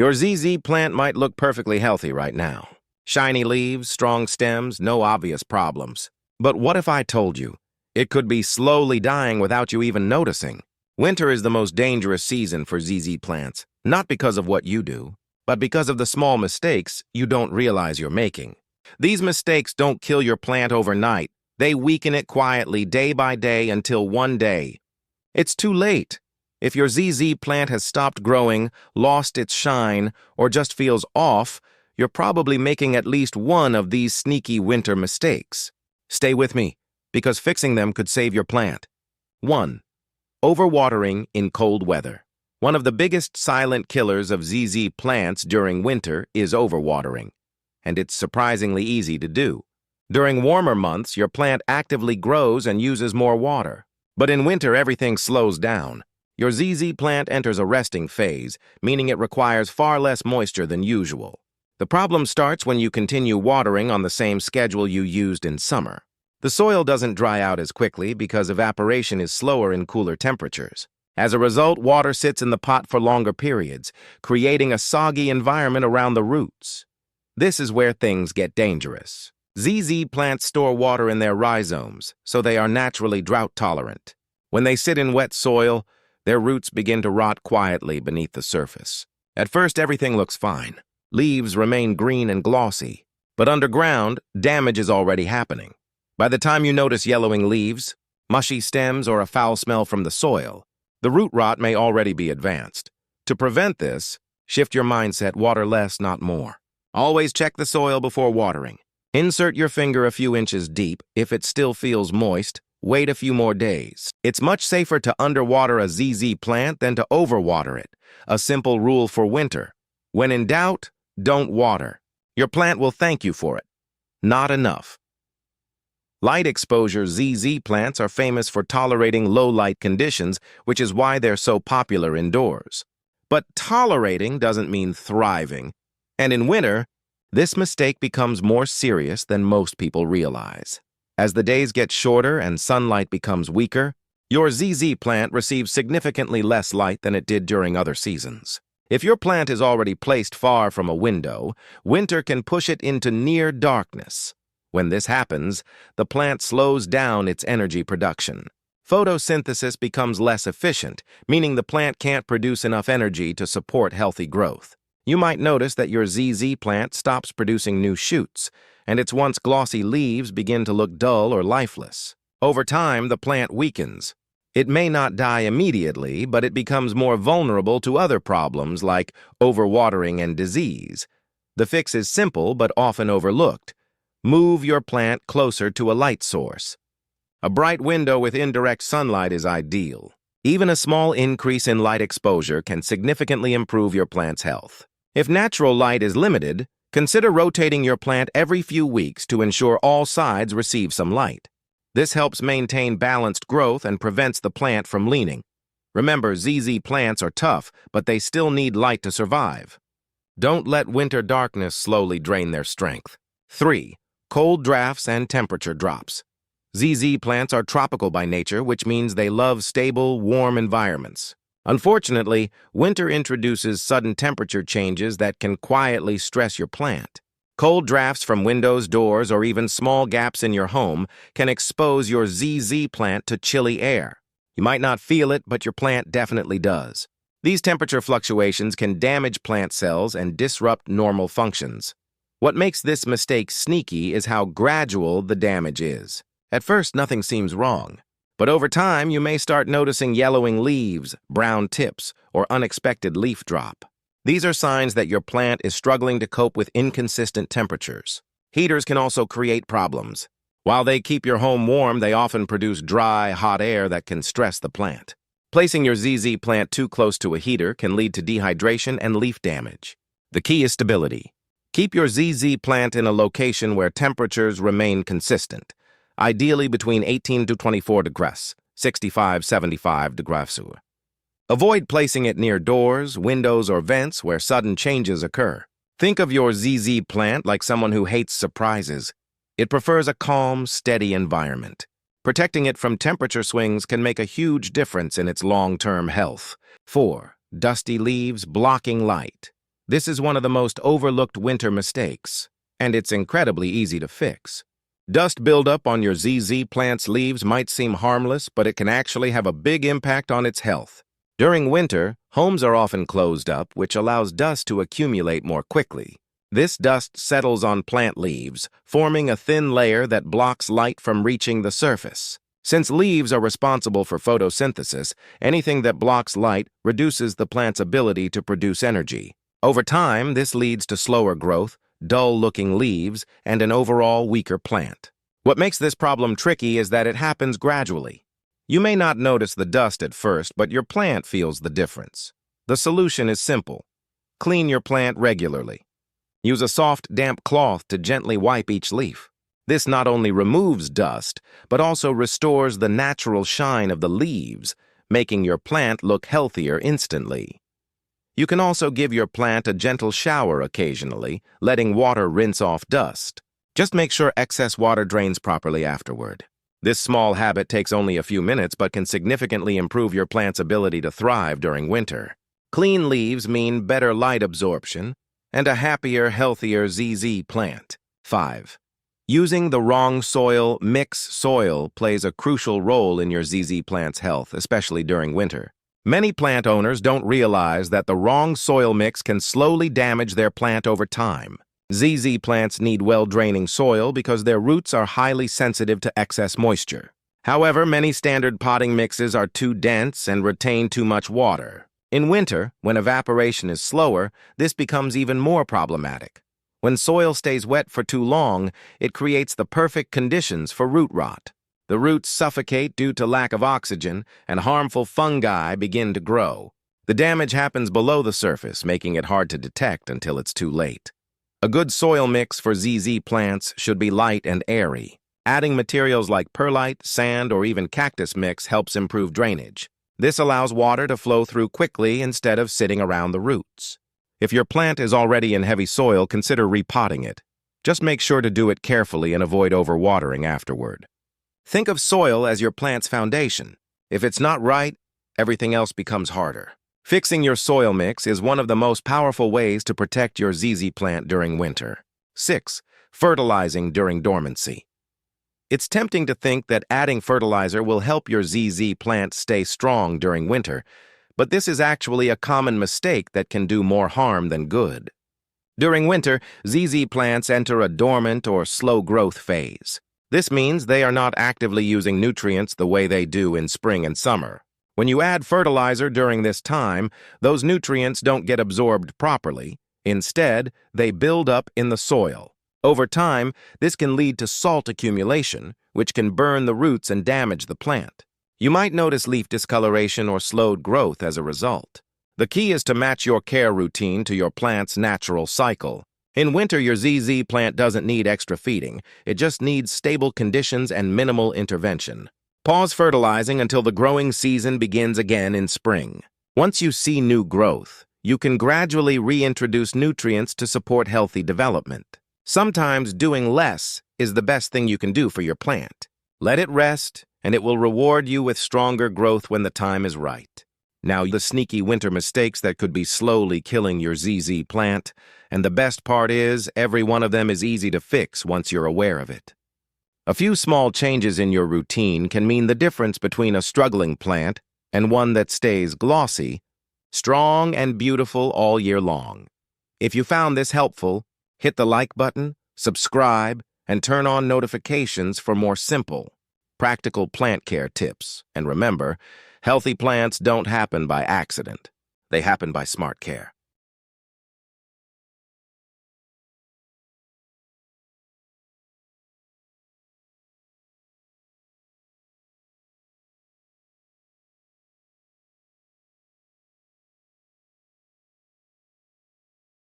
Your ZZ plant might look perfectly healthy right now. Shiny leaves, strong stems, no obvious problems. But what if I told you it could be slowly dying without you even noticing? Winter is the most dangerous season for ZZ plants, not because of what you do, but because of the small mistakes you don't realize you're making. These mistakes don't kill your plant overnight. They weaken it quietly day by day until one day it's too late. If your ZZ plant has stopped growing, lost its shine, or just feels off, you're probably making at least one of these sneaky winter mistakes. Stay with me, because fixing them could save your plant. 1. Overwatering in cold weather. One of the biggest silent killers of ZZ plants during winter is overwatering, and it's surprisingly easy to do. During warmer months, your plant actively grows and uses more water. But in winter, everything slows down. Your ZZ plant enters a resting phase, meaning it requires far less moisture than usual. The problem starts when you continue watering on the same schedule you used in summer. The soil doesn't dry out as quickly because evaporation is slower in cooler temperatures. As a result, water sits in the pot for longer periods, creating a soggy environment around the roots. This is where things get dangerous. ZZ plants store water in their rhizomes, so they are naturally drought-tolerant. When they sit in wet soil, their roots begin to rot quietly beneath the surface. At first, everything looks fine. Leaves remain green and glossy, but underground, damage is already happening. By the time you notice yellowing leaves, mushy stems, or a foul smell from the soil, the root rot may already be advanced. To prevent this, shift your mindset: water less, not more. Always check the soil before watering. Insert your finger a few inches deep. If it still feels moist, wait a few more days. It's much safer to underwater a ZZ plant than to overwater it. A simple rule for winter: when in doubt, don't water. Your plant will thank you for it. Not enough. Light exposure ZZ plants are famous for tolerating low light conditions, which is why they're so popular indoors. But tolerating doesn't mean thriving. And in winter, this mistake becomes more serious than most people realize. As the days get shorter and sunlight becomes weaker, your ZZ plant receives significantly less light than it did during other seasons. If your plant is already placed far from a window, winter can push it into near darkness. When this happens, the plant slows down its energy production. Photosynthesis becomes less efficient, meaning the plant can't produce enough energy to support healthy growth. You might notice that your ZZ plant stops producing new shoots, and its once glossy leaves begin to look dull or lifeless. Over time, the plant weakens. It may not die immediately, but it becomes more vulnerable to other problems like overwatering and disease. The fix is simple but often overlooked. Move your plant closer to a light source. A bright window with indirect sunlight is ideal. Even a small increase in light exposure can significantly improve your plant's health. If natural light is limited, consider rotating your plant every few weeks to ensure all sides receive some light. This helps maintain balanced growth and prevents the plant from leaning. Remember, ZZ plants are tough, but they still need light to survive. Don't let winter darkness slowly drain their strength. 3. Cold drafts and temperature drops. ZZ plants are tropical by nature, which means they love stable, warm environments. Unfortunately, winter introduces sudden temperature changes that can quietly stress your plant. Cold drafts from windows, doors, or even small gaps in your home can expose your ZZ plant to chilly air. You might not feel it, but your plant definitely does. These temperature fluctuations can damage plant cells and disrupt normal functions. What makes this mistake sneaky is how gradual the damage is. At first, nothing seems wrong. But over time, you may start noticing yellowing leaves, brown tips, or unexpected leaf drop. These are signs that your plant is struggling to cope with inconsistent temperatures. Heaters can also create problems. While they keep your home warm, they often produce dry, hot air that can stress the plant. Placing your ZZ plant too close to a heater can lead to dehydration and leaf damage. The key is stability. Keep your ZZ plant in a location where temperatures remain consistent, ideally between 18 to 24 degrees, 65-75 degrees. Avoid placing it near doors, windows, or vents where sudden changes occur. Think of your ZZ plant like someone who hates surprises. It prefers a calm, steady environment. Protecting it from temperature swings can make a huge difference in its long-term health. 4. Dusty leaves blocking light. This is one of the most overlooked winter mistakes, and it's incredibly easy to fix. Dust buildup on your ZZ plant's leaves might seem harmless, but it can actually have a big impact on its health. During winter, homes are often closed up, which allows dust to accumulate more quickly. This dust settles on plant leaves, forming a thin layer that blocks light from reaching the surface. Since leaves are responsible for photosynthesis, anything that blocks light reduces the plant's ability to produce energy. Over time, this leads to slower growth, dull-looking leaves, and an overall weaker plant. What makes this problem tricky is that it happens gradually. You may not notice the dust at first, but your plant feels the difference. The solution is simple. Clean your plant regularly. Use a soft, damp cloth to gently wipe each leaf. This not only removes dust, but also restores the natural shine of the leaves, making your plant look healthier instantly. You can also give your plant a gentle shower occasionally, letting water rinse off dust. Just make sure excess water drains properly afterward. This small habit takes only a few minutes but can significantly improve your plant's ability to thrive during winter. Clean leaves mean better light absorption and a happier, healthier ZZ plant. 5. Using the wrong soil, mixed soil, plays a crucial role in your ZZ plant's health, especially during winter. Many plant owners don't realize that the wrong soil mix can slowly damage their plant over time. ZZ plants need well-draining soil because their roots are highly sensitive to excess moisture. However, many standard potting mixes are too dense and retain too much water. In winter, when evaporation is slower, this becomes even more problematic. When soil stays wet for too long, it creates the perfect conditions for root rot. The roots suffocate due to lack of oxygen, and harmful fungi begin to grow. The damage happens below the surface, making it hard to detect until it's too late. A good soil mix for ZZ plants should be light and airy. Adding materials like perlite, sand, or even cactus mix helps improve drainage. This allows water to flow through quickly instead of sitting around the roots. If your plant is already in heavy soil, consider repotting it. Just make sure to do it carefully and avoid overwatering afterward. Think of soil as your plant's foundation. If it's not right, everything else becomes harder. Fixing your soil mix is one of the most powerful ways to protect your ZZ plant during winter. 6. Fertilizing during dormancy. It's tempting to think that adding fertilizer will help your ZZ plant stay strong during winter, but this is actually a common mistake that can do more harm than good. During winter, ZZ plants enter a dormant or slow growth phase. This means they are not actively using nutrients the way they do in spring and summer. When you add fertilizer during this time, those nutrients don't get absorbed properly. Instead, they build up in the soil. Over time, this can lead to salt accumulation, which can burn the roots and damage the plant. You might notice leaf discoloration or slowed growth as a result. The key is to match your care routine to your plant's natural cycle. In winter, your ZZ plant doesn't need extra feeding. It just needs stable conditions and minimal intervention. Pause fertilizing until the growing season begins again in spring. Once you see new growth, you can gradually reintroduce nutrients to support healthy development. Sometimes doing less is the best thing you can do for your plant. Let it rest, and it will reward you with stronger growth when the time is right. Now, the sneaky winter mistakes that could be slowly killing your ZZ plant, and the best part is, every one of them is easy to fix once you're aware of it. A few small changes in your routine can mean the difference between a struggling plant and one that stays glossy, strong, and beautiful all year long. If you found this helpful, hit the like button, subscribe, and turn on notifications for more simple, practical plant care tips. And remember, healthy plants don't happen by accident. They happen by smart care.